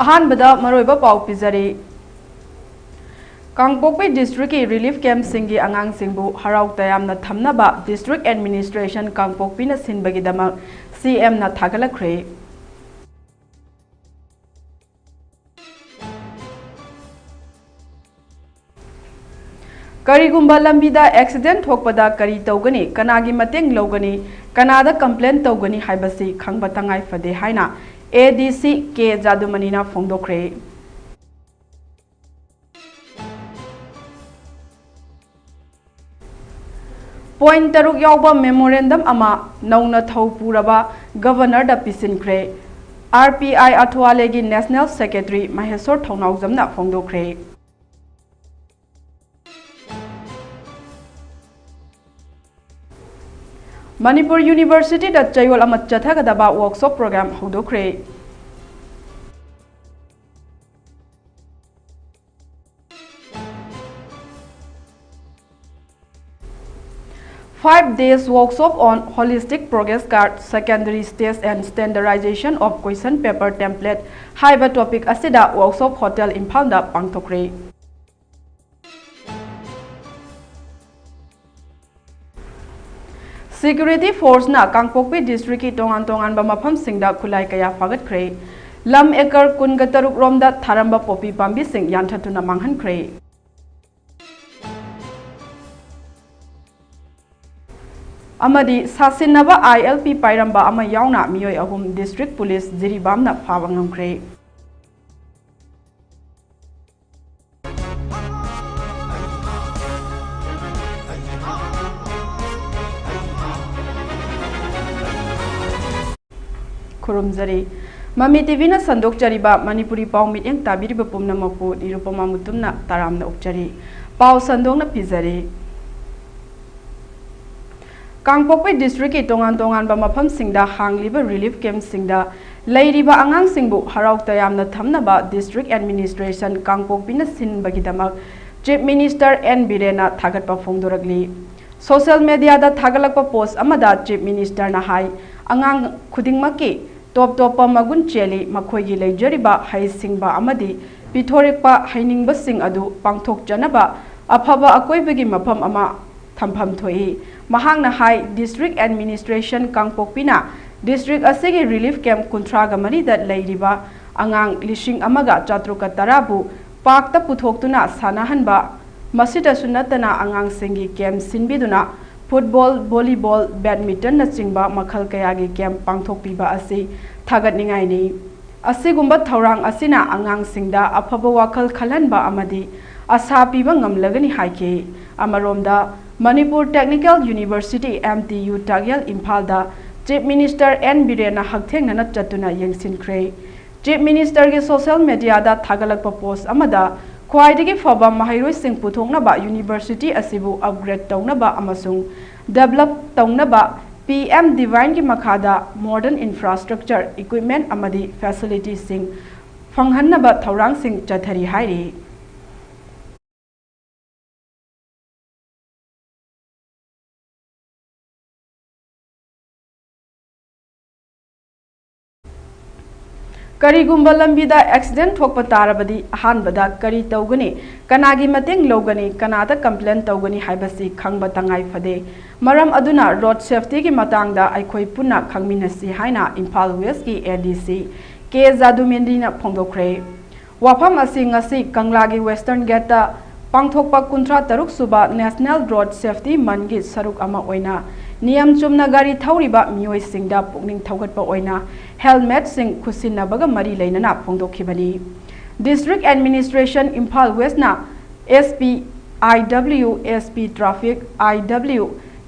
अहानबदा मरोइबा पाउ पिजरी कांगपोकपे डिस्ट्रिक्ट की रिलीफ कैंप सिंगी आंगांग सिंगबु हराउ तयामना थमनबा डिस्ट्रिक्ट एडमिनिस्ट्रेशन कांगपोकपीना सिनबगीदमक सीएम ना थागलखरे करीगुंबा लंबीदा एक्सीडेंट थोकपदा करी तौगनी कनागी मतेंग लौगनी कनादा कंप्लेन तौगनी हाइबसी खंगबा तंगाई फदे हाइना एडीसी के जादुमनीना फोंदोखरे पॉइंट तरुक यावबा मेमोरेंडम अमा नौना थौ पुरबा गवर्नर दा पिसिनखरे आरपीआई अथवालेगी नेशनल सेक्रेटरी महेश्वर थौनाउजमना फोंदोखरे मणिपुर यूनिवर्सिटी दा चयोल अमा चथगदबा वर्कशॉप प्रोग्राम हौदोखरे 5 days workshop on holistic progress card secondary stage and standardization of question paper template haiba topic asida workshop hotel Imphal da pangthokre security force na Kangpokpi district ki tongan ba mafam singda khulai kaya fagat khre lam ekar kunga taruk romda tharamba popi pambi sing yanthatuna manghan khre amadi sasinaba ILP pairamba ama yauna miyoi ahum district police jiribamna phawangam khre Kurumzari Mami TV na sandok jariba Manipuri pau miteng tabiriba pumnamapu nirupama mutum na taram na ukjari pau sandong na pizari Kangpokpi district ki tongan ba mafam singda hangliba relief camp singda leiriba angang singbu harau tayam na thamna ba district administration Kangpokpi na sinbagidamak chief minister N Birena thagatpa phongdoragli social media da thagalakpa post amada chief minister na hai angang khudingmaki top topa magun cheli makhoigi leijariba hai singba amadi pithorekpa hainingba sing adu pangthok janaba aphaba akoibagi mafam ama thampham thoi mahangna hai district administration Kangpokpina district asigi relief camp kuntraga mari da leiriba angang lishing amaga chatruka tarabu pakta puthoktuna sanahanba masita sunatana angang singi camp sinbiduna football volleyball badminton na chingba makhal kayagi camp pangthokpiba asi thagatningai ni asigumba thaurang asina angang singda aphaba wakhal khalanba amadi asa piba ngamlagani haike amaromda Manipur Technical University MTU Tagyal Imphal da Chief Minister N Birena hakthengna na chatuna yengsinkhre Chief Minister ge social media da thagalakpa post amada khwaidagi phaba mahairoi sing puthokna ba university asibu upgrade tawna ba amasung develop tawna ba PM Divine ki makhada modern infrastructure equipment amadi facilities sing phanghanna ba thaurang sing chathari hairi Karigumba lambida accident thokpa tarabadi ahanbada kari tawgani kanagi mateng logani kanada complaint tawgani haibasi khangba tangai phade maram aduna road safety ki matangda aikhoi punna khangminasi haina Imphal West ki ADC ke Zadumendina phongdokhre wafam asi ngasi Kanglagi Western Gate ta pangthokpa kuntra taruk suba National Road Safety Mangi saruk ama oina niyam chumna gari thauriba mioi singda pukning thaugatpa oina helmet sing khusina baga mari leinana phongdokhibani district administration Imphal West na SP IW SP traffic IW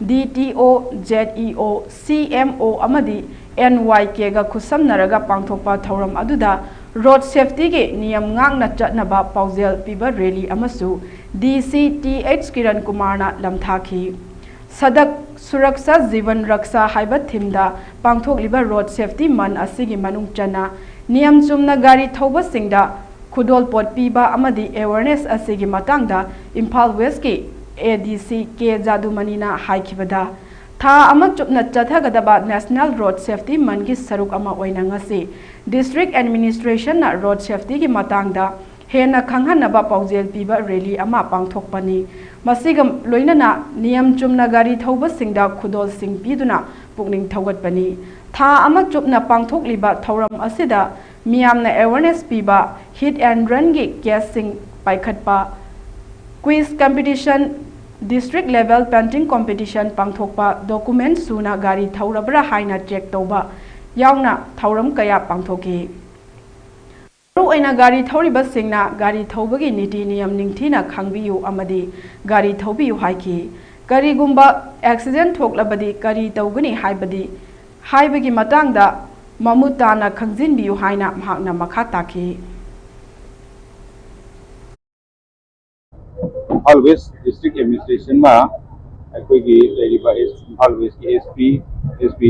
DTO ZEO CMO amadi NYK ga khusamnaraga pangthokpa thauram aduda road safety ge niyam ngakna chatnaba paujel piba rally amasu DCTH Kiran Kumar na lamthakhi Sadak Suraksha Jivan Raksha haiba thimda pangthokliba road safety man asigi manung chana niyam chumna gari thauba singda khudol pot piba amadi awareness asigi matangda Imphal West ki ADC K Jadumanina haikibada tha ama chupna chathagada National Road Safety Month saruk ama oina ngasi District Administration na road safety ki matangda hena khanghanaba paujel piba rally ama pangthokpani masigam loinana niyam chumna gari thauba singda khudol sing piduna pukning thaugatpani tha ama chupna pangthokliba thauram asida miyamna awareness piba hit and run gi case sing paikhatpa quiz competition district level painting competition pangthokpa document suna gari thaurabra haina check tauba yauna thauram kaya pangthoki oina gari thoriba singna gari thobagi niti niyam ningthina khangbiyu amadi gari thobiyu haiki gari gumba accident thoklabadi gari tawgani haibagi matangda mamutana khangjinbiyu haina mahakna makha taki Always district administration ma aikoigi leriba always SP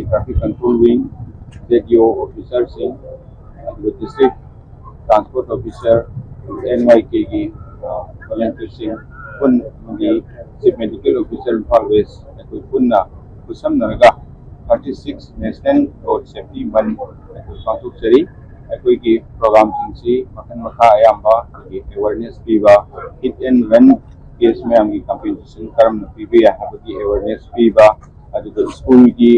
traffic control wing ZDO officer sing the district transport officer NYK gi volunteer sing pun di chief medical officer always aikoi punna kusam naraga 36 national road safety month aikoi pangthok sari aikoigi program sing si makan makha ayamba gi awareness piba hit and run case में हमकी competition करम पीबे हाबकी awareness पीबा अदुगा school की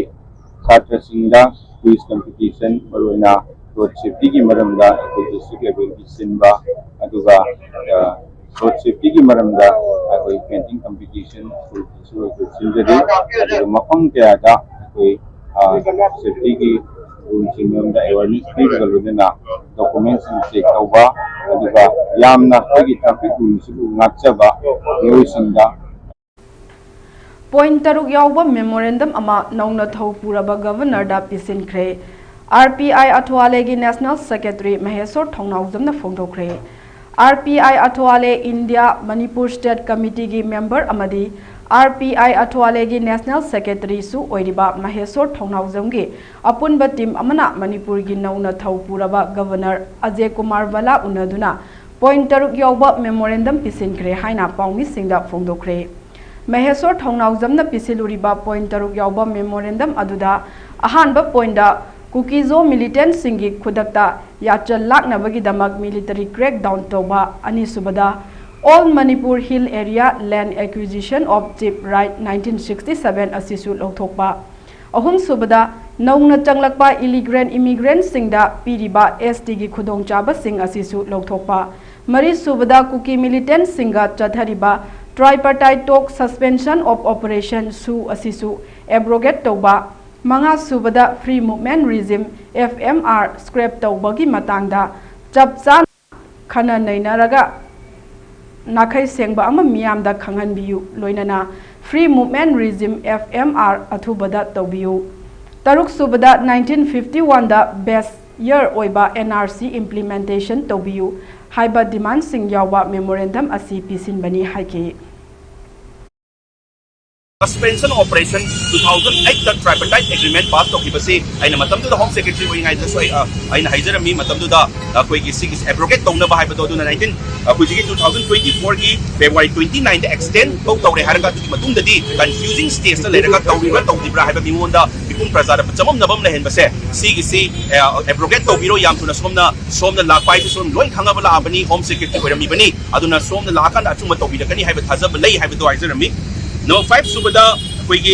छात्र सिंगा quiz competition बरोना road safety की मरमदा district level की Simba अदुगा road safety की मरमदा कोई painting competition स्कूल की सिंजरी अदुगा मफम के आदा कोई safety की rules मरमदा awareness पीबा बरोना documents check तौबा अदुगा यामना कोई traffic rules को ngakchaba yoisinga point taruk yawba memorandum ama nauna thau puraba governor da pisinkhre RPI Athwale gi national secretary Mahesor Thongnawjam na phongdokre RPI Athwale India Manipur state committee gi member amadi RPI Athwale gi national secretary su oiriba Mahesor Thongnawjam gi apunba team amana Manipur gi nauna thau puraba governor Ajay Kumar Bala unaduna point taruk yawba memorandum pisinkhre haina paumi singda phongdokre Mahesor Thongnawjam na pisiluriba point taruk yawba memorandum aduda ahanba point da Kukizo militant singi khudakta yachal laknabagi damak military crackdown toba ani subada All Manipur Hill Area Land Acquisition of Chip Right 1967 asisu lokthokpa ahum subada naungna changlakpa illegal immigrant singda piriba ST gi khudong chaba sing asisu lokthokpa Mari subada Kuki militant singa chathariba tripartite talk suspension of operation su asisu abrogate toba manga subada free movement regime FMR scrap tawbagi matangda chapcha khana nainaraga nakhai sengba ama miyamda khanghanbiyu loinana free movement regime FMR athubada tawbiyu taruk subada 1951 da best year oiba NRC implementation tawbiyu haiba demand sing yawa memorandum asi pisinbani haiki Suspension Operation 2008 the tripartite agreement passed to kibasi aina matamdu da home secretary wing ai so aina haizer mi matamdu da koi gi sig is abrogate tongna ba haiba do 19 koi gi 2024 gi February 29 the extend to tawre harga tu matung da di confusing stage da leraga tawri ba tawdi bra haiba mi monda bipum prajara chamam nabam la hen base sig si abrogate to biro yam tuna somna lakpai tu som loi khanga bala abani home secretary hoirami bani aduna somna lakan achuma tawbi da kani haiba thazab lei haiba do haizer mi Number 5 subada koigi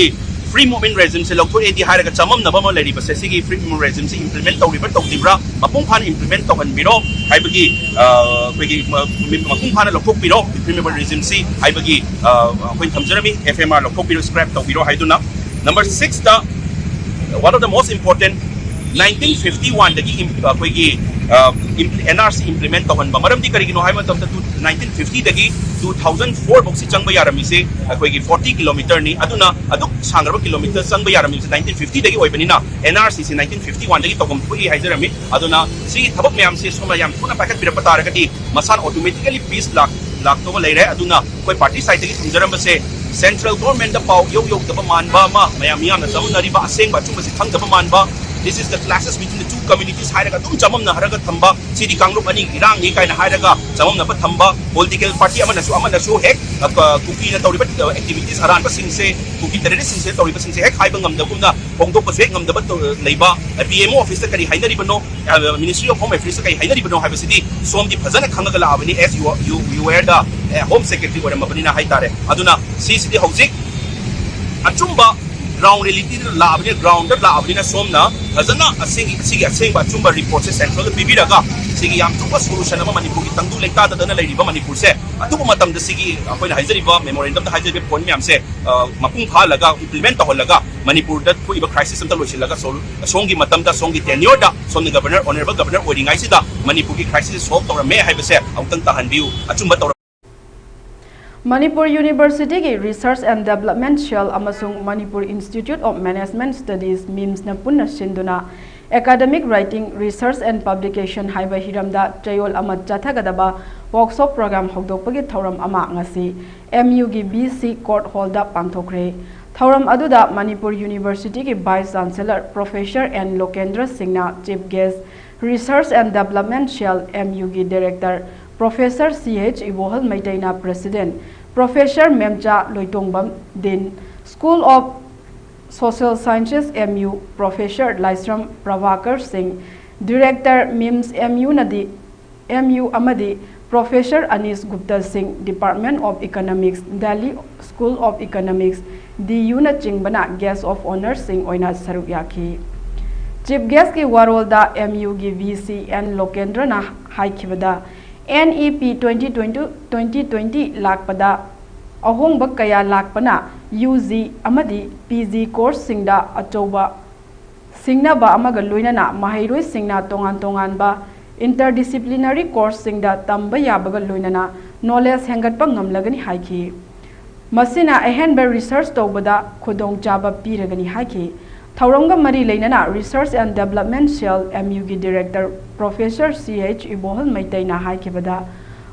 free movement regime se lokthor edi haraga chamam nabama lari base sigi free movement regime se implement tawriba tawdibra mapung phan implement tawan biro haibagi koigi mapung phan lokthok biro free movement regime se haibagi koi thamjarami FMR lokthok biro scrap tawbiro haiduna number 6 da one of the most important 1951 dagi koigi NRC implement tawan bamaram di karigino hai matam 1950 dagi 2004 boxi changba yarami se koigi 40 kilometer ni aduna aduk sangraba kilometer changba yarami se 1950 dagi oibanina NRC se 1951 dagi togam pui haizarami aduna si thabak myam se soma yam puna packet bira patara gadi masan automatically peace lak to lai re aduna koi party side dagi thamjaram se central government da pau yo da manba ma mayam yam na tamunari ba aseng ba chuma se thang da manba This is the clashes between the two communities. Haraga dum chamam na haraga thamba sidi kangrup ani irang ni kaina haraga chamam na pa thamba political party amana su hek kuki na tawriba activities aran pa singse kuki terrorist singse tawriba singse hek haiba ngamdabuna hongdok pa swek ngamdaba leiba PMO office ta kari hainaribano Ministry of Home Affairs kari hainaribano haibasidi somdi phajana khangaga laabani as you were the Home Secretary or mabani na haitare aduna CCD hojik achumba ground reality la abni ground la abni na somna hazana asing ba chumba report se central bibi daga sigi yam chumba solution ama manipur ki tangdu lekta da na leiriba manipur se atu matam da sigi akoina haijariba memorandum da haijariba point myam se mapung pha laga implement ta holaga manipur da ko iba crisis amta loisil laga songi matam da songi tenure da somni governor honorable governor oringai sida manipur ki crisis solve tora me haiba se autang ta hanbiu achumba tora Manipur University ki Research and Development Shell amasung Manipur Institute of Management Studies MIMS na punna sinduna Academic Writing Research and Publication haiba hiramda trayol ama chathagadaba workshop program hogdokpagi thauram ama ngasi MU gi BC Court Hall da pangthokre thauram aduda Manipur University ki Vice Chancellor Professor N Lokendra Singna Chief Guest Research and Development Shell MU gi Director Professor CH Ibohal Maitaina President, Professor Memcha Loitongbam Din, School of Social Sciences MU, Professor Laisram Pravakar Singh, Director MIMS MU Amadi, Professor Anis Gupta Singh, Department of Economics, Delhi School of Economics, DU na Chingbana Guest of Honor Singh Oina Sarukyaki. Chief Guest ki Warolda MU gi VC and Lokendra na Haikibada. NEP 2020 lakpada ahong kaya lakpana UG amadi PG course singda achoba singna ba amaga loinana mahairoi singna tongan ba interdisciplinary course singda tamba yabaga loinana knowledge hengatpa ngamlagani haiki masina ahenba research tobada khodong chaba piragani haiki Thauranga Mari Lainana Research and Development Shell MUG Director Professor CH Ibohal Maitaina Haikibada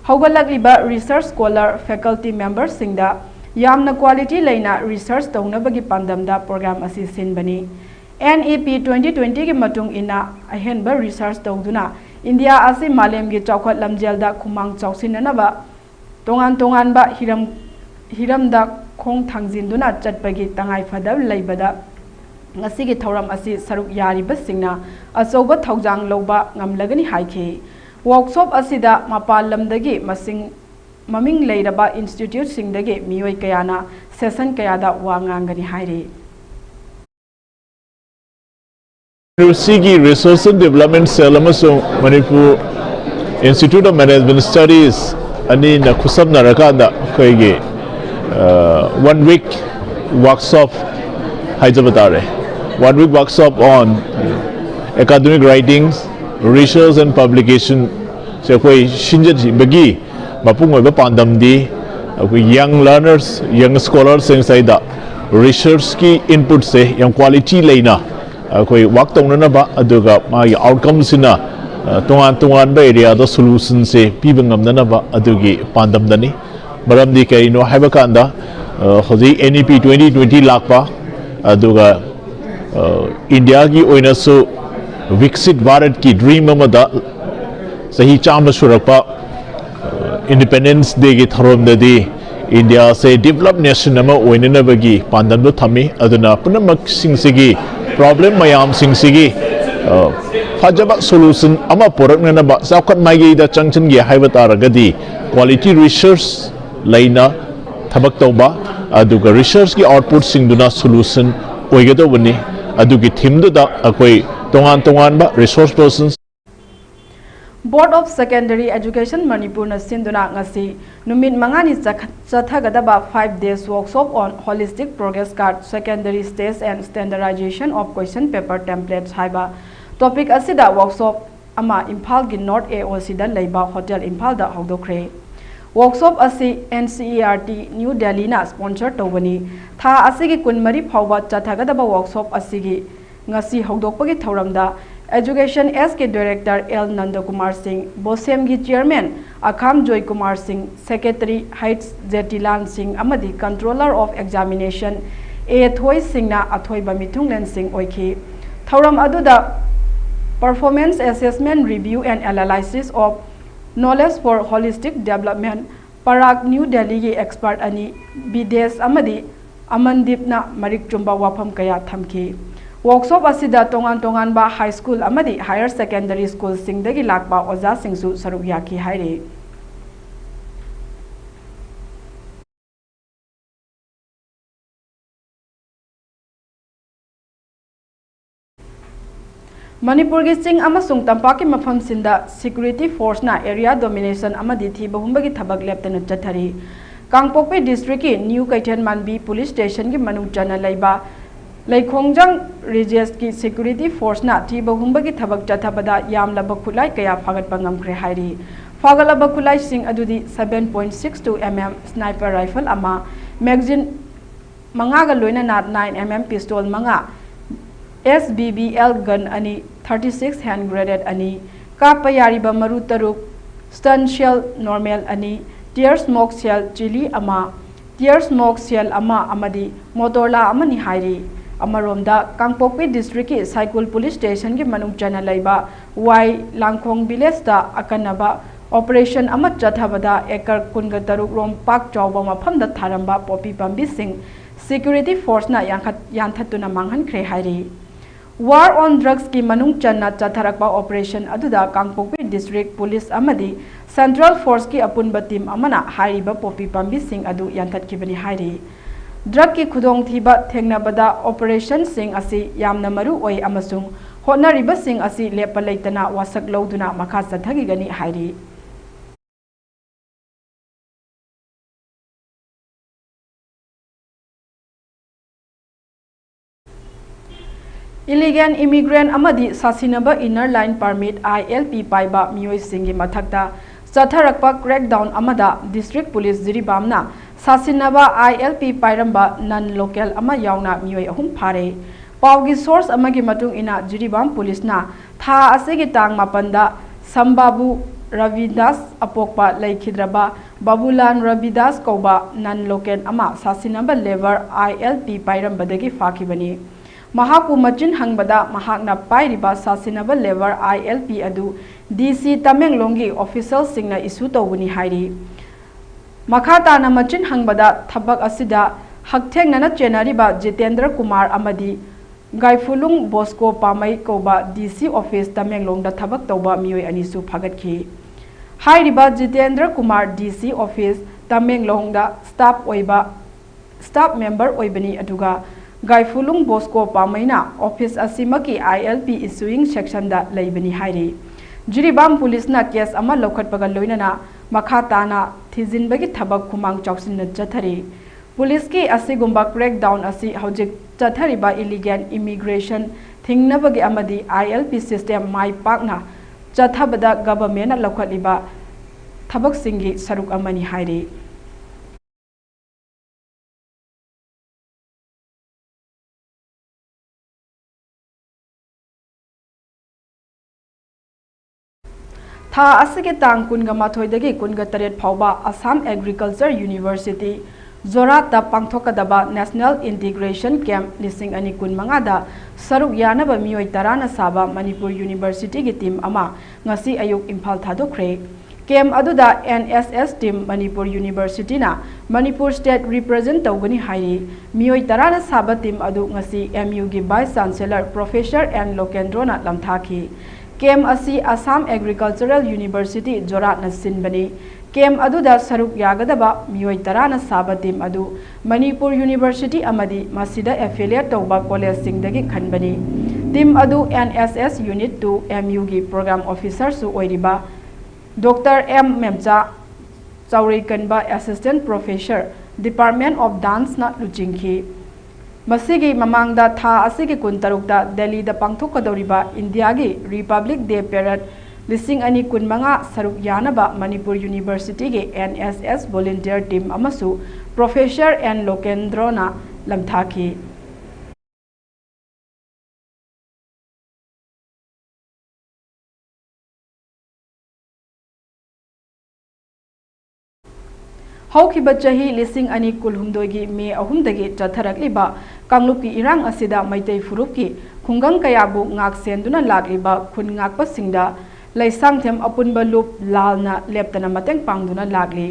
Haugalagriba Research Scholar Faculty Members Singda Yamna Quality Laina Research Taunabagi Pandamda Program Assistant Bani NEP 2020 ki Matung Ina Ahenba Research Tauduna India Asi Malem gi Chaukat Lamjelda Kumang Chausinanaba Tongan ba Hiramda Khong Thangjinduna Chatpagi Tangai Fadab Laibada Ngasigi Thauram asi saruk yariba singna achoba thaujang loba ngamlagani haiki workshop asida mapal lamdagi maming leiraba institute singdagi miyoi kayana session kayada wangangani hairi University Resource and Development Cell amasung Manipur Institute of Management Studies ani na kusab na rakanda koigi 1 week workshop haijabatare 1 week workshop on academic writings, research and publication. So, koi shinjaji bagi mapung oiba pandam di young learners, young scholars inside the research ki input se yang quality leina koi work tong na ba aduga ma outcomes na tongan ba area the solution se pibangam na ba adugi pandam dani maram di kai no haiba kanda hoji NEP 2020 lakpa aduga India ki oina so Viksit Bharat ki dream amada sahi chama surakpa Independence Day ki tharom dadi India se developed nation ama oina na bagi pandam do thami aduna punamak sing sigi problem mayam sing sigi fajaba solution ama porak na ba sakhat mai gi da changchen gi haiba taragadi quality research laina thabak tawba aduga research ki output sing duna solution oigado bani adugi theme da akoi tongan ba resource persons Board of Secondary Education Manipur na sinduna ngasi numit mangani chathagadaba 5 days workshop on holistic progress card secondary stage and standardization of question paper templates haiba topic asida workshop ama Imphal gi North AOC da leiba hotel Imphal da hogdokre workshop asi NCERT New Delhi na sponsor tawani tha asigi kunmari phawba chathagadaba workshop asigi ngasi hogdokpagi thauramda Education SK Director L Nandakumar Singh Bosem gi Chairman Akham Joy Kumar Singh Secretary Heights Jetilan Singh amadi Controller of Examination A Thoi Singh na athoi ba mithunglen Singh oiki thauram aduda Performance Assessment Review and Analysis of Knowledge for Holistic Development Parak New Delhi की expert अनि विदेश अमदी अमनदीपना मरिक चुम्बा वाफम कया थमकी workshop असिदा तोंगान तोंगान बा high school अमदी higher secondary school सिंगदगी लाकबा ओजा सिंगसु सरुक याकी हाइरे मणिपुर की चिंग अमसुंग तंपाकी मफम सिंदा सिक्योरिटी फोर्स ना एरिया डोमिनेशन अमदी थी बहुंबगी थबक लेप्तन चथरी कांगपोकपे डिस्ट्रिक्ट की न्यू कैथन मानबी पुलिस स्टेशन की मनु चना लैबा लैखोंगजंग रिजेस की सिक्योरिटी फोर्स ना थी बहुंबगी थबक चथबदा यामलब खुलाई कया फागत पंगमख्रे हाइरी फागलब खुलाई सिंग अदुदी 7.62 mm स्नाइपर राइफल अमा मैगजीन मंगागा लोइना 9 mm पिस्तौल मंगा SBBL गन अनि 36 हैंड ग्रेनेड अनि काप यारिबा मरु तरुक स्टन शेल नॉर्मल अनि टियर स्मोक शेल चिली अमा टियर स्मोक शेल अमा अमदी मोटोरला अमनि हाइरी अमरोमदा कांगपोकपी डिस्ट्रिक्ट की साइकुल पुलिस स्टेशन की मनुंग चना लैबा वाई लांगखोंग विलेज दा अकनबा ऑपरेशन अमा चथबदा एकर कुनग तरुक रोम पाक चौबा मफम दा थारंबा पोपी पंबी सिंह सिक्योरिटी फोर्स ना यांथतुना मांगहनख्रे हाइरी वार ऑन ड्रग्स की मनुंग चन्ना चथरकबा ऑपरेशन अदुदा कांगपोकपी डिस्ट्रिक्ट पुलिस अमदी सेंट्रल फोर्स की अपुनबा टीम अमना हाइरिबा पोपी पंबी सिंह अदु यांथतखिबनी हाइरी ड्रग की खुदोंग थीबा थेंगनाबदा ऑपरेशन सिंह असी यामना मरु ओई अमसुंग होटनरिबा सिंह असी लेपा लेतना वासक लौदुना मखा चथगिगनी हाइरी इलीगल इमिग्रेंट अमदी सासिनबा इनर लाइन परमिट ILP पाइबा मियोई सिंगी मथक्ता चथरकपा क्रैकडाउन अमदा डिस्ट्रिक्ट पुलिस जिरीबामना सासिनबा ILP पाइरंबा नन लोकल अमा यावना मियोई अहुम फारे पावगी सोर्स अमगी मतुंग इना जिरीबाम पुलिसना था असेगी तांग मापंदा संबाबू रविदास अपोकपा लैखिद्रबा बाबूलान रविदास कौबा नन लोकल अमा सासिनबा लेबर ILP पाइरंबदगी फाखिबनी महाकु मचिन हंगबदा महाकना पाइरिबा सासिनबा लेबर ILP अदु DC तमेंगलोंगी ऑफिशियल सिंगना इशू तौबनी हाइरी मखाताना मचिन हंगबदा थबक असिदा हकथेंगना चेनारिबा जितेंद्र कुमार अमदी गाइफुलुंग बोस्को पामई कौबा DC ऑफिस तमेंगलोंगदा थबक तौबा मियोय अनिसु फागतखी हाइरिबा जितेंद्र कुमार DC ऑफिस तमेंगलोंगदा स्टाफ मेंबर ओइबनी अदुगा गाइफुलुंग बोस्को पामैना ऑफिस असिमकी ILP इशूइंग सेक्शन दा लैबनी हाइरी जिरीबाम पुलिसना केस अमा लौखटपगा लोइनना मखाताना थिजिनबगी थबक खुमांग चौसिन चथरी पुलिस की असिगुंबा क्रैकडाउन असी हौजिक चथरीबा इलीगल इमिग्रेशन थिंगनबगी अमदी ILP सिस्टम माई पाकना चथबदा गवर्नमेंट लौखटलिबा थबक सिंगी सरुक अमनी हाइरी था असगे तांग कुनगा माथोइदगी कुनगा तरेट फाउबा असम एग्रीकल्चर यूनिवर्सिटी जोराता पांथोकदबा नेशनल इंटीग्रेशन कैंप लिसिंग अनि कुनमंगादा सरुक यानबा मियोय तराना साबा मणिपुर यूनिवर्सिटी की टीम अमा ngasi ayuk इम्फाल थादोख्रे कैंप अदुदा NSS टीम मणिपुर यूनिवर्सिटी ना मणिपुर स्टेट रिप्रेजेंट तौगनी हाइरी मियोय तराना साबा टीम अदु ngasi MU की वाइस चांसलर प्रोफेसर एन लोकेंद्रोना लमथाखी कैंप असी असम एग्रीकल्चरल यूनिवर्सिटी जोरात सिंबनी कैंप अदुदा सरुक यागदबा मियोय तराना साबा टीम अदु मणिपुर यूनिवर्सिटी अमदी मसिदा एफिलिएट तौबा कॉलेज सिंगदगी खनबनी टीम अदु NSS यूनिट 2 MU की प्रोग्राम ऑफिसर सु ओइरिबा डॉक्टर M मेमचा चौरीकनबा assistant professor department of dance ना लुचिंखी मसीगी ममांगदा था असिगी कुनतरुकदा दिल्ली दा पांथोकदौरिबा इंडिया की रिपब्लिक डे पेरेड लिसिंग अनि कुनमंगा सरुक यानबा मणिपुर यूनिवर्सिटी के NSS वॉलंटियर टीम अमसु प्रोफेसर एन लोकेंद्रोना लमथाखी हौखिबा चाही लिसिंग अनि कुलहुमदोगी मे अहुमदगी चथरकलिबा कांगलुपकी इरांग असिदा मैतै फुरुपकी खुंगंग कयाबु ngak सेंदुना लागलिबा खुन ngakpasinda लैसांगथेम अपुनबा लुप लालना लेप्तना मतंग पांगदुना लागली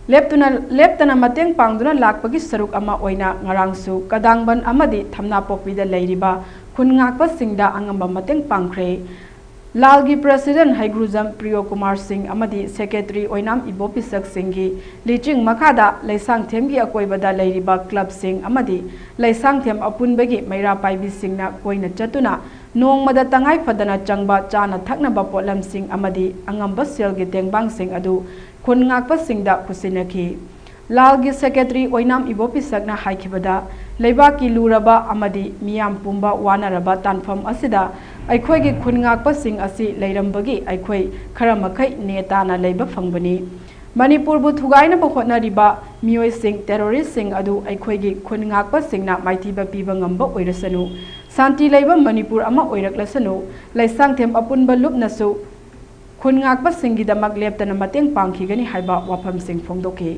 लेप्तना मतेंग पांगदुना लाकपगी सरुक अमा ओइना ngarangsu kadangban amadi thamna pokpida leiriba khungakpasinda angamba mateng pangkhre लालगी प्रेसिडेंट हाइग्रुजम प्रियो कुमार सिंह अमदी सेक्रेटरी ओइनाम इबोपिसक सिंगी लीचिंग मखादा लैसांग थेमगी अकोइबदा लेरिबा क्लब सिंह अमदी लैसांग थेम अपुनबगी मैरा पाइबी सिंहना कोइना चतुना नोंगमदा तंगाई फदना चंगबा चाना थकनबा पोलम सिंह अमदी अंगंबा सेलगी तेंगबांग सिंह अदु खुनगाकपा सिंहदा खुसिनखी लालगी सेक्रेटरी ओइनाम इबोपिसकना हाइखिबदा लेबाकी लूरबा अमदी मियाम पुंबा वानरबा तानफम असिदा अखोइगी खुनगाकपा सिंह असि लेरंबगी अखोइ खरा मखै नेताना लेबा फंगबनी मणिपुर बु थुगाइनबा होटनरिबा मियोइ सिंह टेररिस्ट सिंह अदु अखोइगी खुनगाकपा सिंहना माइथिबा पीबा ngamba ओइरसनु शांति लेबा मणिपुर अमा ओइरक्लसनु लैसांगथेम अपुनबा लुपनसु खुनगाकपा सिंहगिदमक लेप्तना मतेंग पांखिगनी हाइबा वाफम Singh फोंदोके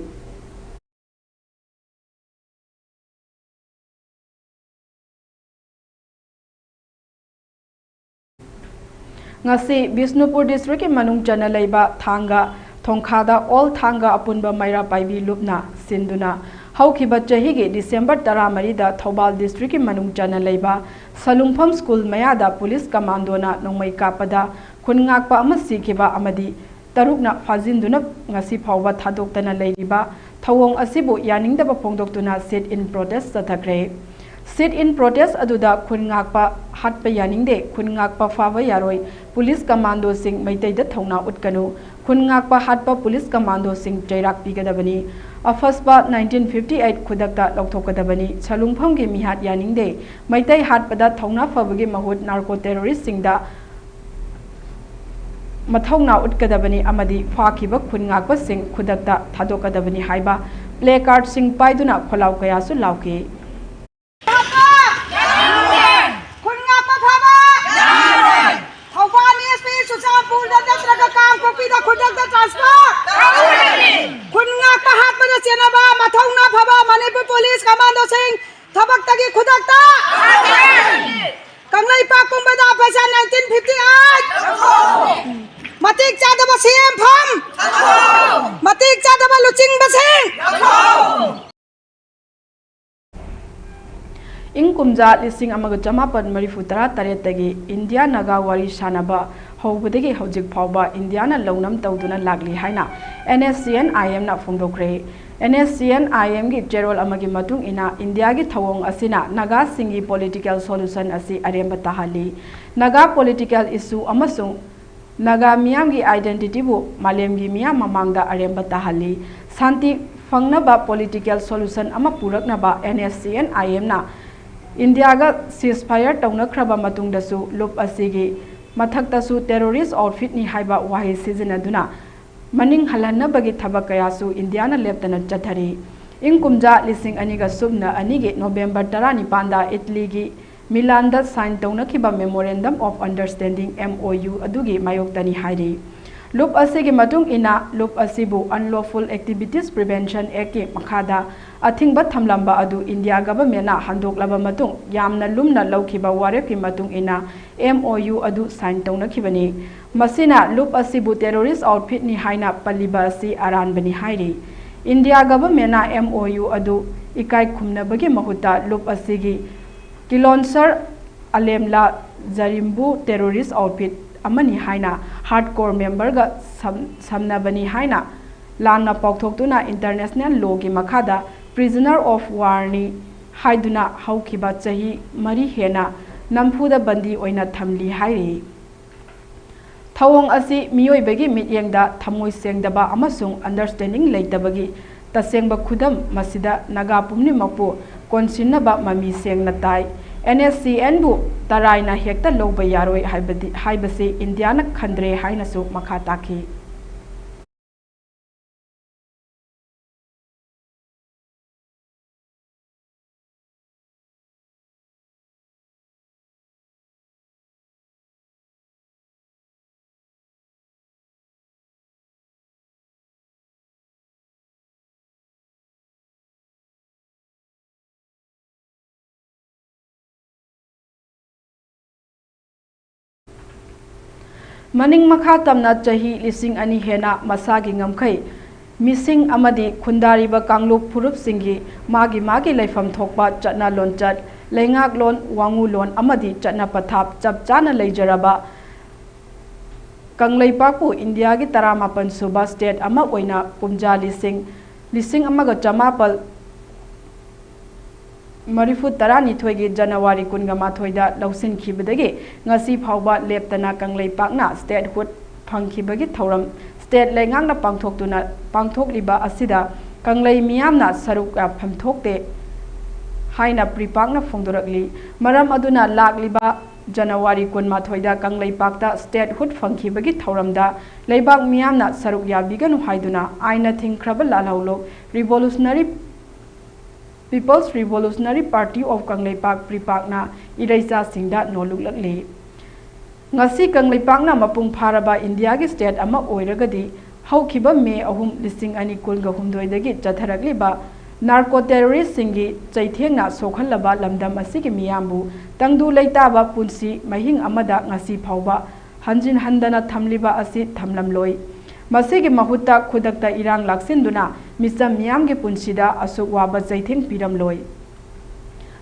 ngasi Bisnupur district manung chana leiba thanga thongkhada all thanga apunba maira paibi lupna sinduna haukiba chahi ge December 13 da Thobal district manung chana leiba Salungpham school mayada police commando na nongmai kapada khungakpa ama sikhiba amadi tarukna fajinduna ngasi phawba thadoktana leiriba thawong asibu yaningdaba phongdoktuna sit in protest sathakre sit in protest aduda khungakpa hatpa yaningde khungakpa fawa yaroi police commando sing maitai da thongna utkanu khungakpa hatpa police commando sing jairak pigadabani afaspa 1958 khudakta lokthokadabani Salungpham ge mihat yaningde maitai hatpada thongna fabagi mahut narco terrorist singda mathongna utkadabani amadi fakhiba khungakpa sing khudakta thadokadabani haiba play card sing paiduna kholau kaya su lauke police commando सिंह थबक तगी खुदकता कंगलाई पाक कुंबदा पैसा 1958 मतिक चादब सीएम फम मतिक चादब लुचिंग बसिंग ing kumja lising amaga jamapan marifutara taretagi India naga wari sanaba hobudagi hojik phawba India na longnam tawduna lagli haina NSCN IM na phongdokre NSCN IM gi jerol amagi matung ina India gi thawong asina naga singi political solution asi aremba tahali naga political issue amasung naga miyam gi identity bu malem gi miyam mamangda aremba tahali santi fangnaba political solution ama puraknaba NSCN IM na India ga ceasefire taunakhraba matungdasu lup asigi mathaktasu terrorist outfit ni haiba wahi sizinaduna maning halanabagi thabak kayasu India na leptana chathari ingkumja lising aniga subna anigi November 19 da Italy gi Milan da sign taunakhiba memorandum of understanding MOU adugi mayoktani hairi lup asigi matung ina lup asibu unlawful activities prevention act ki makhada athingba thamlamba adu India government na handoklaba matung yamna lumna laukhiba warep ki matung ina MOU adu sign taunakibani masina lup asibu terrorist outfit ni haina paliba si aran bani hairi India government na MOU adu ikai khumna bagi mahuta lup asigi kilonsar alemla zarimbu terrorist outfit amani haina hardcore member ga samnabani haina lanna paukthokuna international law gi makhada prisoner of war ni haiduna haukiba chahi mari hena namfuda bandi oina thamli hairi thawong asi miyoi bagi mityengda thamoi sengdaba amasung understanding leitabagi tasengba khudam masida naga pumni makpu konsinnaba mami sengna tai NSCN bu taraina hekta loba yaroi haibasi India na khandre haina su makha taki maning makha tamna chahi lising ani hena masagi ngamkhai missing अमदी खुंदारिबा कांगलुप फुरुपसिंगी मागी लेफम थोकपा चटना लोनचट लेंगाक loan वांगू loan अमदी चटना पथाप चप चाना लेजरबा कंगलेपाकु इंडिया की 18 सुबा स्टेट अमा ओइना पुमजा लिसिंग अमगा चमापल मरिफु 12 की जनवरी 18 लौसिनखिबदगी ngasi फावबा लेप्तना कंगलेपाकना स्टेट हुड फंखिबगी थौरम स्टेट लेंगांगना पांगथोकलिबा असिदा कंगलै मियामना सरुक फमथोकते हाइना प्रीपाकना फोंदोरकली मरम अदुना लाकलिबा जनवरी 18 कंगलेपाकता स्टेट हुड फंखिबगी थौरमदा लेबाक मियामना सरुक याबिगनु हाइदुना आइना थिंख्रबा लालौलो revolutionary people's revolutionary party of Kangleipak प्रीपाकना इरेजा सिंगदा नोलुकलकली ngasi कंगलेपाकना मपुंग फारबा इंडिया की स्टेट अमा ओइरगदी हौखिबा मे 2019 दगी चथरकलिबा नार्को टेररिस्ट सिंगी चैथेंगना सोखलबा लमदम असिगी मियामबु तंगदु लेताबा पुंसी महिंग अमदा ngasi फावबा हंजिन हंदना थमलिबा असि थमलमलोय मसिगी महुत्ता खुदक्ता इरांग लाक्सिंदुना मिसम मियामगी पुंसीदा असुक वाबा चैथेंग पिरमलोय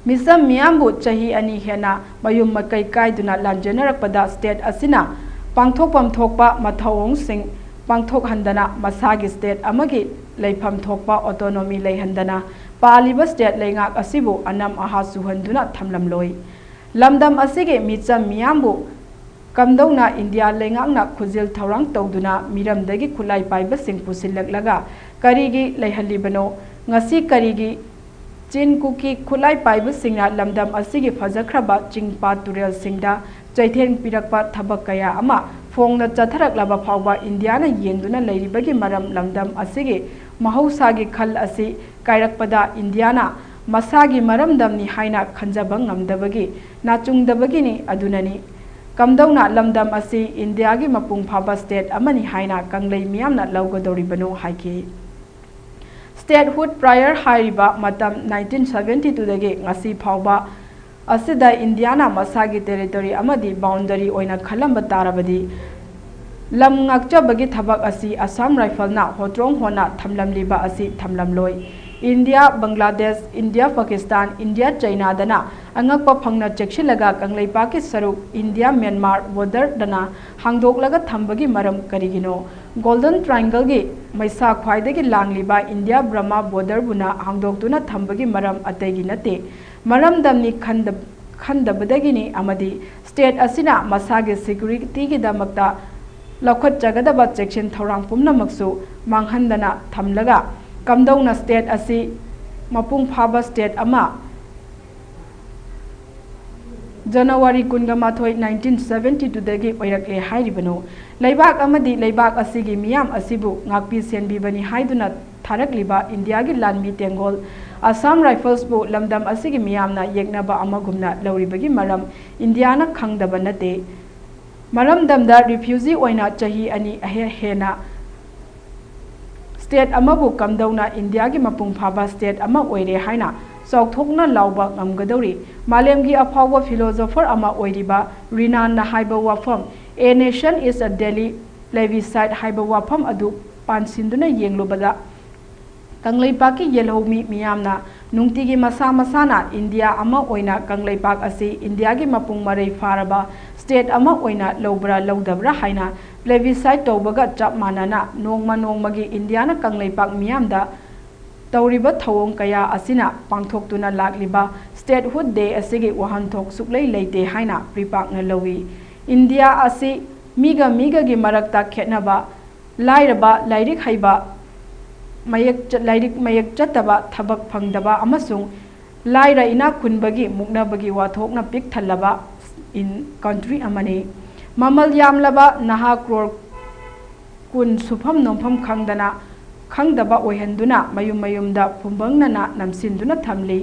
मिसम मियामबु चही अनि हेना मयुम मकै कायदुना लांजनरकपदा स्टेट असिना पांगथोकपम थोकपा मथौंग सिंग पांगथोक हंदना मसागी स्टेट अमगी लेफम थोकपा ऑटोनोमी लेहंदना पालिबा स्टेट लेंगाक असिबु अनम आहा सुहंदुना थमलमलोय लमदम असिगे मिचम मियामबु कमदौना इंडिया लेंगाकना खुजिल थौरांग तौदुना मिरमदगी खुलाई पाइबा सिंग पुसिलकलगा करीगी लेहलिबनो ngasi करीगी चिन कुकी खुलाई पाइबा सिंगना लमदम असिगी फजख्रबा चिंगपा तुरेल सिंगदा चैथेंग पिरकपा थबक कया अमा फोंगना चथरकलबा फावबा इंडियाना येंदुना लेरिबगी मरम लमदम असिगी महौसागी खल असि कायरकपदा इंडियाना मसागी मरमदमनी हाइना खंजबा ngamdabagi नाचुंगदबगिनी अदुननी कमदौना लमदम असि इंडिया की मपुंग फाबा स्टेट अमनी हाइना कंगलै मियामना लौगदौरिबनो हाइकी स्टेट हुड प्रायर हाइरिबा मतम 1972 दगे ngasi फावबा असिदा इंडियाना मसागी टेरिटोरी अमदी बाउंडरी ओइना खलंबा तारबदी लम ngakchabagi thabak asi असम राइफलना होट्रोंग होना थमलमलिबा असि थमलमलोय India Bangladesh India Pakistan India China दना अंगकपा फंगना चेक्सिलगा कंगलेपा के सरुक इंडिया म्यांमार बॉर्डर दना हांगदोकलगा थंबगी मरम करिगिनो गोल्डन ट्रायंगल गे मैसा ख्वाइदगी लांगलिबा इंडिया ब्रह्मा बॉर्डर बुना हांगदोकतुना थंबगी मरम अतेगी नते मरम दमनी खंदबदगिनी अमदी स्टेट असिना मसागे सिक्युरिटी की दमकता लखत जगदबा चेक्शन थौरांग पुमनमक्सु मांगहंदना थमलगा कमदौना स्टेट असी मपुंग फाबा स्टेट अमा जनवरी 1972 दगी ओइरकले हाइरिबनो लेबाक अमदी लेबाक असिगी मियाम असिबु ngakpi senbibani haiduna थारकलिबा इंडिया की लानमी तेंगोल असम राइफल्स बु लमदम असिगी मियामना येगनबा अमगुमना लौरिबगी मरम इंडियाना खंगदबा नते मरम दमदा रिफ्यूजी ओइना चही अनि हेना स्टेट अमबु कमदौना इंडिया की मपुंग फाबा स्टेट अमा ओइरे हाइना चौथोकना लाउबा ngamgadori मालेमगी अफावबा फिलोसोफर अमा ओइरिबा रिनान ना हाइबा वाफम a nation is a daily plebiscite हाइबा वाफम अदु पानसिंदुना येंगलोबदा कंगलेपाक की येलौमी मियामना नुंगतिगी मसा मसाना इंडिया अमा ओइना कंगलेपाक असि इंडिया की मपुंग मरै फारबा स्टेट अमा ओइना लौब्रा लौदब्रा हाइना प्लेबिसाइड तौबगा चप मानना नोंगमगी इंडियाना कंगलेपाक मियामदा तौरिबा थौंग कया असिना पांगथोकतुना लाकलिबा स्टेट हुड डे असिगी वहानथोक सुक्लै लेते हाइना प्रीपाकना लौई इंडिया असि मीगा की मरक्ता खेतनबा लाइरबा लाइरिक हैबा लाइरिक मयक चतबा थबक फंगदबा अमसुंग लाइरा इना खुनबगी मुक्नबगी वाथोकना पिक थल्लबा इन कंट्री अमने ममल यामलबा नहा क्रोर कुन सुफम नोंफम खंगदबा ओहंदुना मयुमदा फुंबंगना नमसिंदुना थमली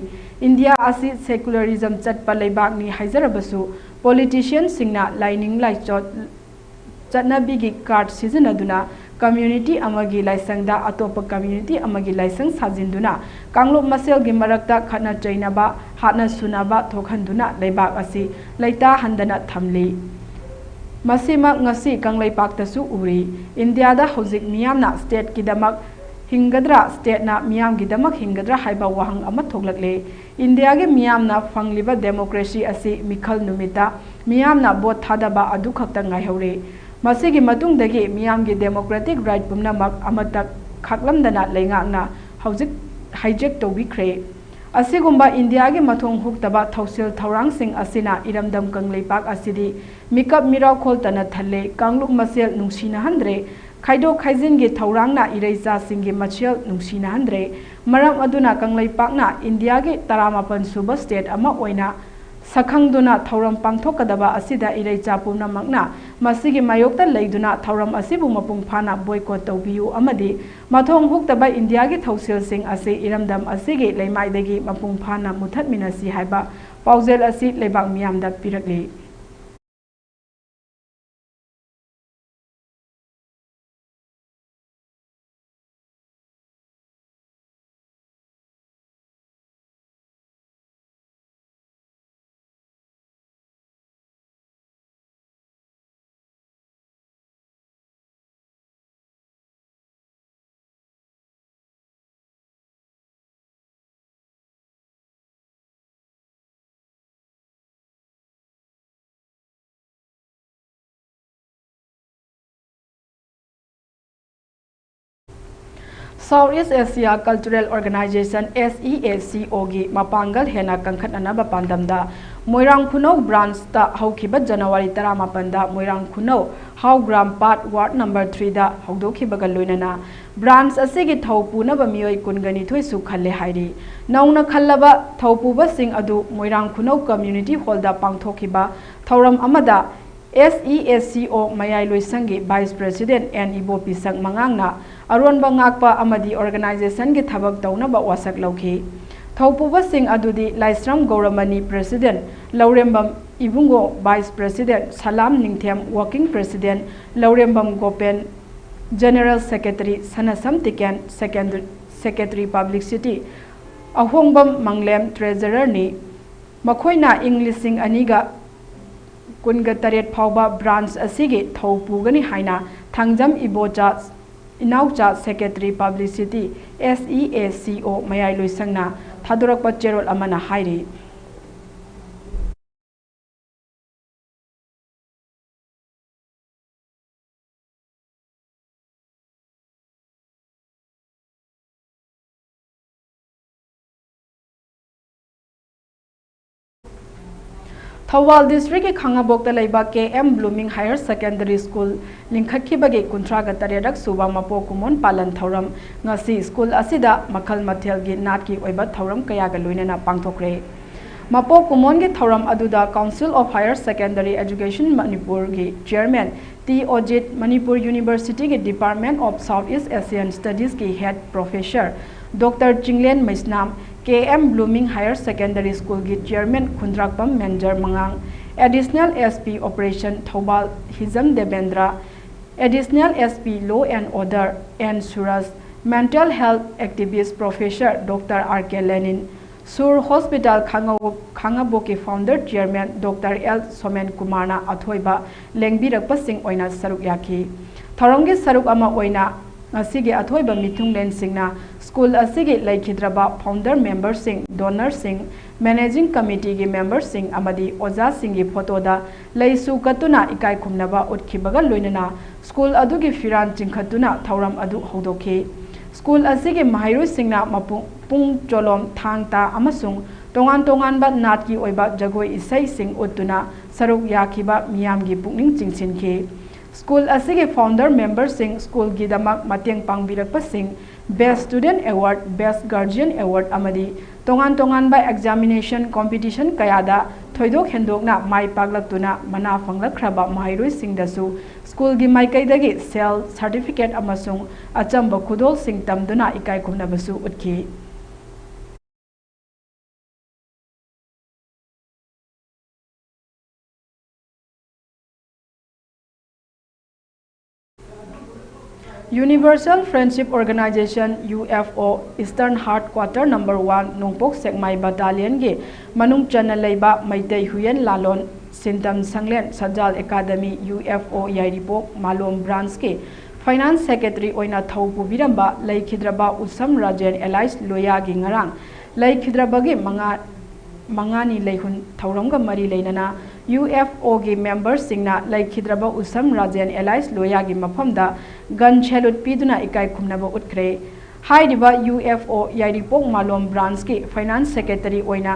इंडिया असि सेक्युलरिज्म चटपा लेबाकनी हाइजरबसु पॉलिटिशियन सिंगना लाइनिंग लाइचोट चटनबीगी कार्ड सिजनदुना कम्युनिटी अमगी लाइसंगदा अतोप कम्युनिटी अमगी लाइसंग साजिंदुना कांगलोप मसेलगी मरक्ता खना चैनबा हाना सुनाबा थोखंदुना लेबाक असि लेता हंदना थमली मसीमा ngasi कंगलेपाकतसु उरी इंडिया दा हौजिक मियामना स्टेट की दमक हिंगद्रा स्टेटना मियामगिदमक हिंगद्रा हाइबा वहंग अमा थोगलकले इंडिया के मियामना फंगलिबा डेमोक्रेसी असि मिखल नुमिता मियामना बोट थादबा अदु खक्ता ngaihore मसिगी मतुंगदगी मियामगी डेमोक्रेटिक राइट पुमनामक अमतक खाकलमदना लेंगाकना हौजिक हाइजेक तौबिख्रे असिगुम्बा इंडिया के मथोंग हुक्तबा थौसिल थौरांगसिंग असिना इरमदम कंगलेपाक असिदी मिकप मिराखोलतना थल्ले कांगलुक मसेल नुंगसिनाहंद्रे खाइदो खाइजिनगी थौरांगना इरेजासिंगी मचेल नुंगसिनाहंद्रे मरम अदुना कंगलेपाकना इंडिया के 18 सुबा स्टेट अमा ओइना सखंगदुना थौरम पांगथोकदबा असिदा इरेजा पुमनामकना मसिगी मायोक्ता लेदुना थौरम असिबु मपुंग फाना बॉयकॉट तौबियु अमदी मथोंग हुक्तबा इंडिया के थौसिलसिंग असे इरमदम असिगी लेमाइदगी मपुंग फाना मुथतमिनसी हाइबा पाउजेल असी लेबाक मियामदा पिरकली South East Asia Cultural Organization SEACO gi mapangal hena kangkhatna ba pandamda Moirang Khunau branch ta haukiba January 18 da Moirang Khunau Haugram Part Ward number 3 da haudokhibaga loinana branch asigi thaupu na ba mioi kungani thoi su khalle hairi nauna khallaba thaupu ba sing adu Moirang Khunau community hall da pangthokiba thauram amada SEACO mayai loisangi Vice President N Ibo Pisang Mangangna Aron Bangakpa Amadi Organization ki thabak taunaba wasak lauki thaupuba sing adudi Laisram Gauramani President Laurembam Ibungo Vice President Salam Ningthem Working President Laurembam Gopen General Secretary Sanasam Tiken Secretary Publicity Ahongbam Manglem Treasurer ni Makoina Englishing Aniga Kunga Taret Pauba branch asigi Thaupugani Haina Thangjam Ibocha Inaucha Secretary Publicity SEACO Mayai Loisangna Thadurakpa Cherol Amana Hairi Thawal District ki Khangabokta laiba KM Blooming Higher Secondary School lingkhakhibagi kuntraga taredak suba mapo kumon palan thauram ngasi school asida makhal mathel gi nat ki oiba thauram kaya ga loinana pangthokre mapo kumon gi thauram aduda Council of Higher Secondary Education Manipur gi Chairman T Ojit Manipur University gi Department of Southeast Asian Studies ki Head Professor Dr. Chinglen Maisnam KM Blooming Higher Secondary School ki Chairman Khundrakpam Manager Mangang Additional SP Operation Thobal Hizam Devendra Additional SP Law and Order N Suraj Mental Health Activist Professor Dr. R.K. Lenin Sur Hospital Khangaboki Founder Chairman Dr. L. Somen Kumarna Athoiba Lengbirakpa Sing Oina Saruk Yaki Tharongi Saruk Ama Oina Asigi Athoiba Mithung Len Singna School asigi laikhidraba founder member sing donor sing managing committee gi member sing amadi oja sing gi photo da laisu katuna ikai khumnaba utkhibaga loinana school adugi firan chingkhatuna thauram adu hodokhi school asigi mahairu singna mapung cholom thangta amasung tongan ba nat ki oiba jagoi isai sing utuna saruk yakhiba miyam gi pukning chingsinki school asigi founder member sing school gi damak mateng pangbirakpa sing Best Student Award, Best Guardian Award amadi tongan by examination competition kayada thoidok hendokna mai paglaktuna mana fanglakhraba mahairoi singdasu school gi maikaidagi cell certificate amasung achamba khudol sing tamduna ikai khumnabasu utki Universal Friendship Organization UFO Eastern Headquarter number 1 Nongpok Sekmai Battalion ge manung chana leiba Maitei Huyen Lalon Sintam Sanglen Sajal Academy UFO Yairipok Malom branch ke finance secretary ओइना थौ पुबिरंबा लेखिद्रबा Utsam Rajen alias लोयागी ngarang लेखिद्रबगी mangani leihun thauramga mari leinana UFO gi members singna lekhidraba usam rajen allies loya gi mafamda gun chelut piduna ikai khumnaba utkre haidiba UFO yairipok malom branch ki finance secretary oina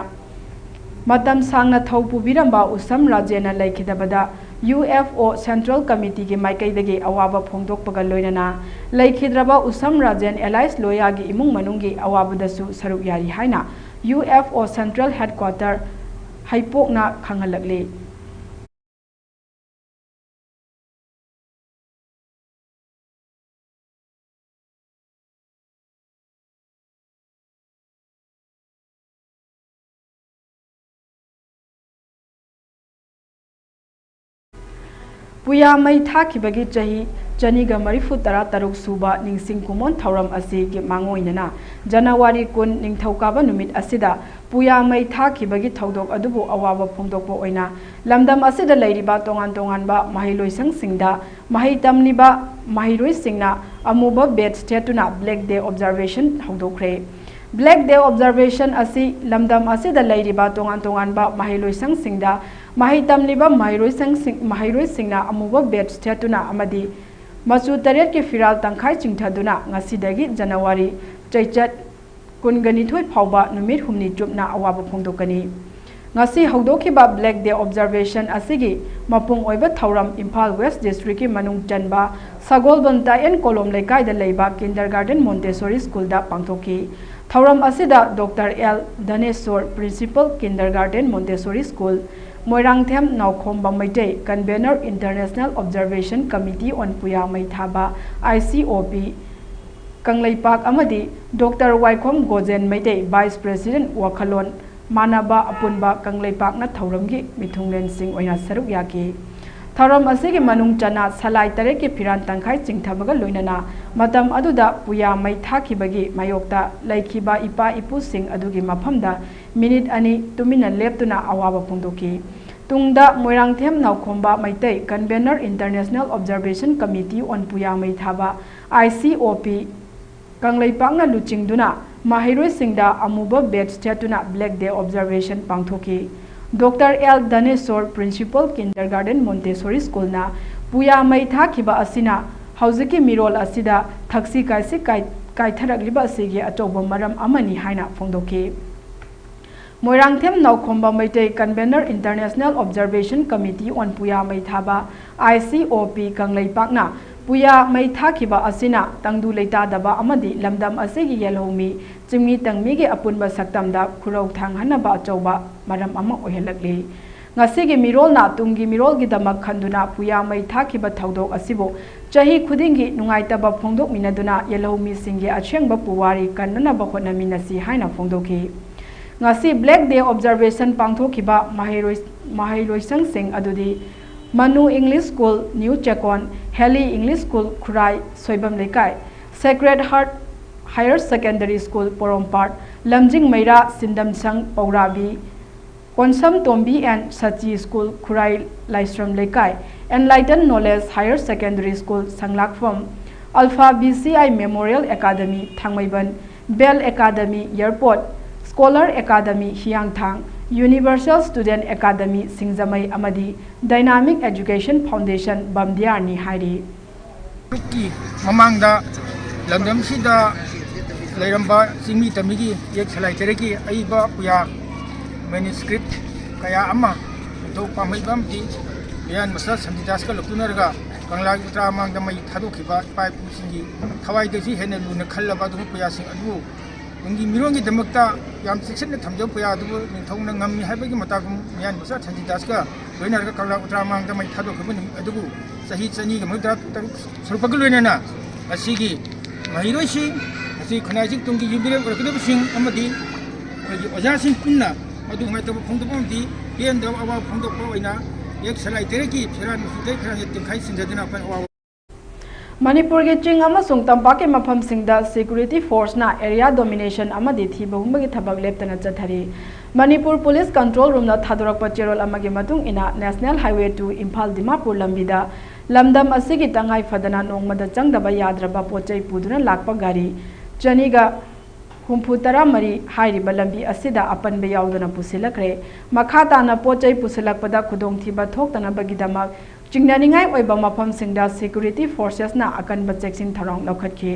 matam sangna thaupu biramba usam rajena lekhidabada UFO Central Committee ki maikai dagi awaba phongdok pagal loinana leikhidraba usam rajen allies loya gi imung manungi awabadasu saruk yari haina UFO Central Headquarter haipokna khangalakle पुया मई थाखिबगी चाही चनीगा मरिफु तरा तरुक सुबा निंसिंग कुमोन थौरम असी की मांगोइनना जनवरी कुन निंगथौकाबा नुमित असिदा पुया मई थाखिबगी थौदोक अदुबु अवाबा फोंदोकपो ओइना लमदम असिदा लैरिबा तोंगान तोंगानबा महिलोइसंग सिंगदा महि तमलिबा महिरोइ सिंगना अमुबा बेट स्टेटुना ब्लैक डे ऑब्जर्वेशन हौदोखरे ब्लैक डे ऑब्जर्वेशन असी लमदम असिदा लैरिबा तोंगान तोंगानबा महिलोइसंग सिंगदा महि तमलिबा महिरोइ सिंगना अमुबा बेट स्टेटुना अमदी मचु तरेट के फिराल तंखाई चिंथदुना ngasi जनवरी चैचत कुनगनिथोय फावबा नुमित हुमनी चुपना अवाबा फोंदोकनी ngasi हौदोखिबा ब्लैक डे ऑब्जर्वेशन असिगी मपुंग ओइबा थौरम इम्फाल वेस्ट डिस्ट्रिक्ट की मनुंग चनबा सगोलबंता एन कोलम लेकाय दा लेबा किंडरगार्टन मोंटेसोरी स्कूल दा पांगथोकी थौरम असिदा doctor L Dhaneshwar principal kindergarten Montessori school Moirangthem Naokhom Meitei convener international observation committee on पुया मैथाबा ICOP कंगलैपाक अमदी doctor Waikhom Gojen Meitei vice president वखलोन मानबा अपुनबा कंगलैपाकना थौरमगी मिथुंगलेन सिंह ओइना सरुक याकी थौरम असिगे मनुंग चना सलाई तरे के फिरान तंखाई चिंथबगा लोइनना मतम अदुदा पुया मै थाखिबगी मायोक्ता लैखिबा इपा इपु सिंह अदुगी मफमदा मिनिट अनि तुमिना लेप्तुना अवाबा फोंदोकी तुंगदा Moirangthem Naokhomba Meitei convener international observation committee on पुया मै थाबा ICOP कंगलैपाकना लुचिंगदुना माहिरोइ सिंगदा अमुबा बेट स्टेटुना ब्लैक डे ऑब्जर्वेशन पांगथोकी doctor L Dhaneshwar principal kindergarten Montessori school ना पुया मै थाखिबा असिना हौजिकी मिरोल असिदा थक्सी काइसी काइथरगलिबा असिगी अचौबा मरम अमनी हाइना फोंदोकी Moirangthem Naokhomba Meitei convener international observation committee on पुया मै थाबा ICOP कंगलैपाकना पुया मै थाखिबा असिना तंगदु लेतादबा अमदी लमदम असिगी येलहोमी चिमगी तंगमीगे अपुनबा सक्तमदा खुरौ थांगहनबा अचौबा मरम अमा ओहेलकले ngasiगी मिरोलना तुंगी मिरोलगी दमक खंदुना पुया मै थाखिबा थौदोक असिबो चाही खुदिंगी नुंगाइतबा फोंदोक मिनदुना येलहोमी सिंगे अछेंगबा पुवारी कन्ननबा होनमिनसी हाइना फोंदोकी ngasi ब्लैक डे ऑब्जर्वेशन पांगथोखिबा माहिरोइसंग सिंह अदुदी मनु इंग्लिश स्कूल न्यू चेकोन हेली English school Khurai Soibam Leikai sacred heart higher secondary school Porompat Lamjing मैरा सिंदमसंग Paorabi Konsam Tombi and Sachi school Khurai Laishram Leikai enlighten knowledge higher secondary school संगलाकफम alpha BCI memorial academy Thangmeiband bell academy airport scholar academy हियांगथांग universal student academy Singjamei अमदी डायनामिक एजुकेशन फाउंडेशन बमदियारनी हाइरी की ममांगदा लंदमसिदा लैरंबा चिंगी तमिगी एक सलाई तेरेकी अइबा पुया मैन्युस्क्रिप्ट कया अमा तो पामैबम दी बियान मसा संदिदास का लकुनरगा कंगला उत्तरा मांगदा मै थादोखिबा पाइप सिंगी थवाई देसी हेने लुन खल्लबा दु पुया सिंग अदु उनकी मिरोंगी दमकता याम सिक्सन थमजो पुया अदु निथौना ngami हाइबगी मतागुम बियान मसा संदिदास का लोइनरगा कंगला उत्तरा मांगदा मै थादोखिबा अदु सही चनी गमदा सरपग लोइनना असिगी महिरोइसिंग असी खनाइसिंग तुंगी युबिरे वर्कदबसिंग अमदी अखोगी ओजासिंग पुन्ना मदु माइतब फोंदोबमदी केंद्र अवा फोंदोबो ओइना एक सलाई तेरेकी फेरान मुसुदै फेरान तिंखाइ सिंजदना अपन अवा मणिपुर के चिंग अमसुंग तंपा के मफम सिंगदा सिक्योरिटी फोर्स ना एरिया डोमिनेशन अमदी थीबहुमगी थबक लेप्तना चथरी मणिपुर पुलिस कंट्रोल रूम ना थादोरक चेरोल अमगे मतुंग इना नेशनल हाईवे 2 इम्फाल दिमापुर लंबिदा lamdam asigi tangai fadana nongmada changdaba yadraba pochai puduna lakpa gari chaniga humpu tara mari hairiba lambi asida apanbe yaudana pusilakre makha tana pochai pusilakpada khudong thiba thoktana bagidamak chingnaningai oiba mafam singda security forces na akanba cheksin tharong lokhatki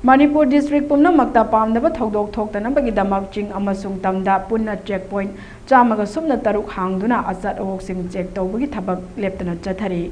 Manipur district pumna makta pamnaba thodok thoktana bagidamak ching amasung tamda punna checkpoint chamaga sumna taruk hangduna asat awok sing check tawbagi thabak leptana chathari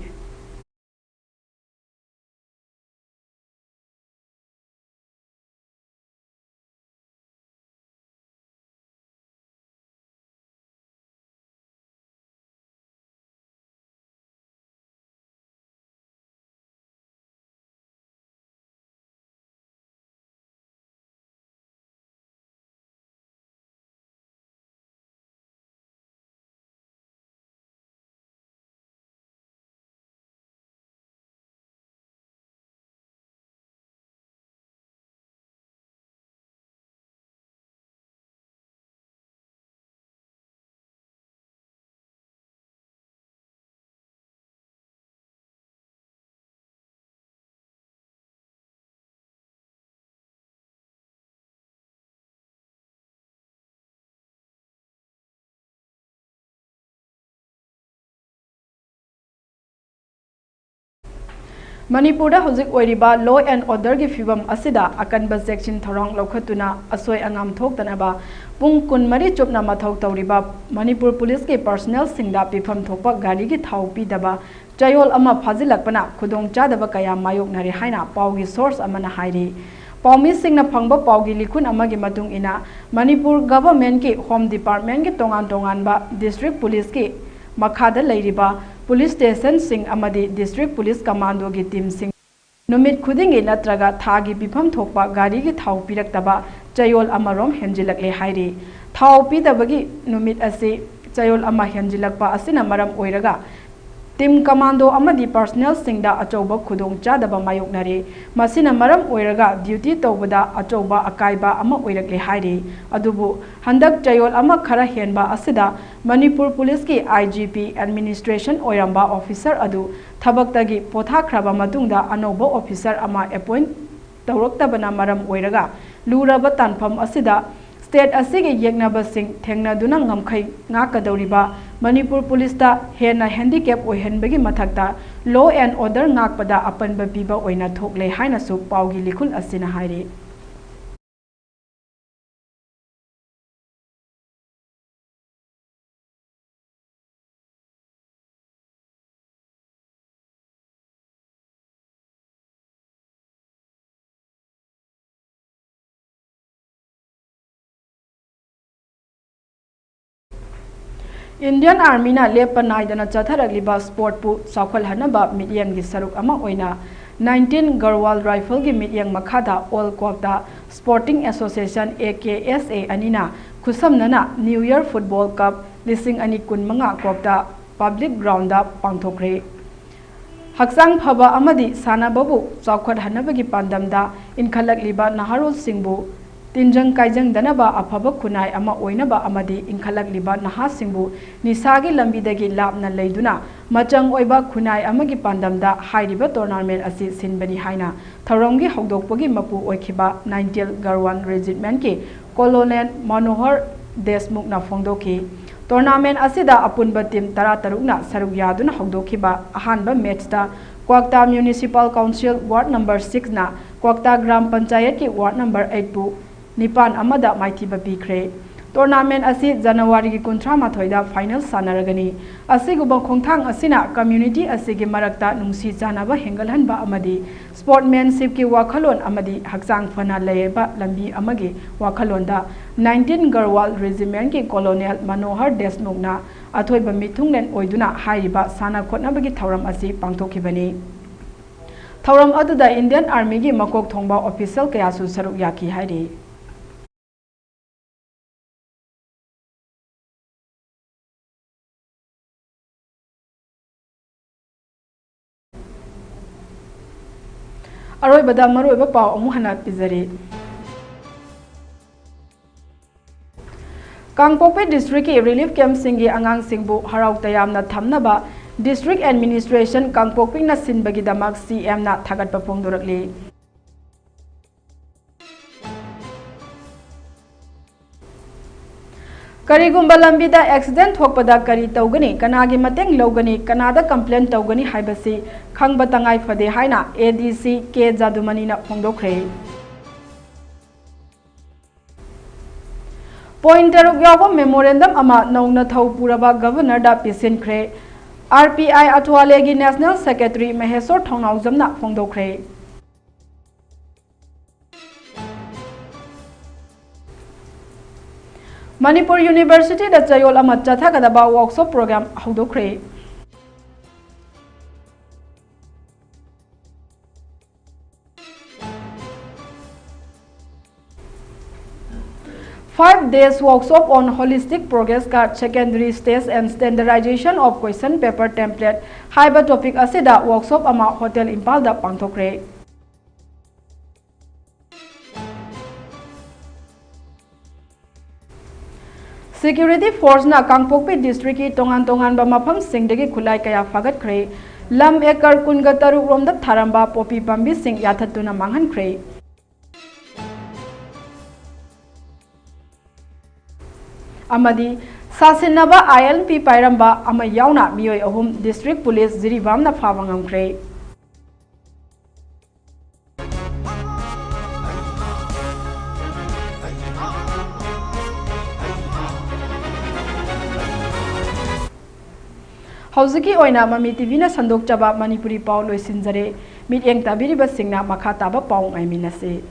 Manipur da hozik oiriba law and order gi fibam asida akanba section thorong lokhatuna asoi angam thoktana ba pung kun mari chupna mathau tawriba Manipur police ke personnel singda pifam thokpa gari gi thau pi daba chayol ama phajilakpana khudong chadaba kaya mayok nari haina pawgi source amana hairi Pawmi singna phangba pawgi likhun amagi matung ina Manipur government ki home department ki tongan ba district police ki makhada leiriba police station sing amadi district police commando gi team sing numit khudingi natraga thagi bifam thokpa gari gi thau piraktaba chayol amarom henjilakle hairi thau pidabagi numit ase chayol ama henjilakpa asina maram oiraga team commando amadi personnel singda achauba khudong chadaba mayoknare masina maram oiraga duty tawbada achauba akaiba ama oirakle hairi adubu handak chayol ama khara henba asida Manipur police ki IGP administration oiramba officer adu thabaktagi pothakraba matungda anoba officer ama appoint tawraktabana maram oiraga luraba tanpham asida state asigi yegnaba sing thengna duna ngamkhai ngakadoriba Manipur police ta hena handicap oihenbagi mathakta law and order ngakpada apanba piba oina thokle haina su pawgi likhul asina hairi Indian Army na lepa naidana chatharagliba sport pu sakhwal hanaba midyang gi saruk ama oina 19 Garwal Rifle gi midyang makhada all kwapta Sporting Association AKSA anina khusamnana New Year Football Cup lising ani kunmanga kwapta public ground da pangthokre Haksang phaba amadi sanababu chakhwat hanabagi pandamda inkhalakliba naharul singbu Tinjang kaijang danaba afaba khunai ama oinaba amadi inkhalakliba naha singbu nisagi lambidagi lapna leiduna machang oiba khunai amagi pandamda hairiba tournament asi sinbani haina tharonggi hogdokpagi mapu oikhiba 19 Garwan Regiment ki Colonel Manohar Desmukh na phongdoki tournament asida apunba team 13 na saruk yaduna hogdokhiba ahanba match da Kwakta Municipal Council Ward number 6 na Kwakta Gram Panchayat ki Ward number 8 pu Nipan amada maithiba pikre tournament asi January gi kunthra mathoida final sanaragani asiguba khongthang asina community asigi marakta nungsi janaba hengalhanba amadi sportsmanship ki wakhalon amadi haksang fana leyeba lambi amagi wakhalonda 19 Garwal Regiment ki Colonel Manohar Desmukh na athoiba mithunglen oiduna hairiba sana khotnabagi thauram asi pangthokhibani thauram aduda Indian Army gi makok thongba official kayasu saruk yaki hairi Aroi bada maroi ba paw amu hana pizari Kangpokpe district ki relief camp singi angang singbu harau tayamna thamna ba district administration Kangpokpina sinbagidamak CM na thagatpa phongdorakli. Karigumba lambida accident thokpada kari tawgani kanagi mateng logani kanada complaint tawgani haibasi khangba tangai phade haina ADC K Jadumani na phongdokhre. Point taruk yawa memorandum ama nauna thau puraba governor da pisinkhre. RPI Atwalegi National Secretary Mahesor Thongnaujam na phongdokhre. Manipur University da chayol ama chathakadaba workshop program haudokre. Five days workshop on holistic progress card secondary stage and standardization of question paper template haiba topic asida workshop ama hotel Impal da pangthokre. Security force na Kangpokpi district ki tongan ba mafam singdagi khulai kaya fagat khre lam ekar kunga taruk romda tharamba popi pambi sing yathatuna manghan khre. Amadi sasinaba ILP pairamba ama yauna miyoi ahum district police Jiribam na phawangam khre. Hauziki oina Mami TV na sandok chaba Manipuri Paul loisinjare mit eng tabiriba singna makha taba paung ai minase.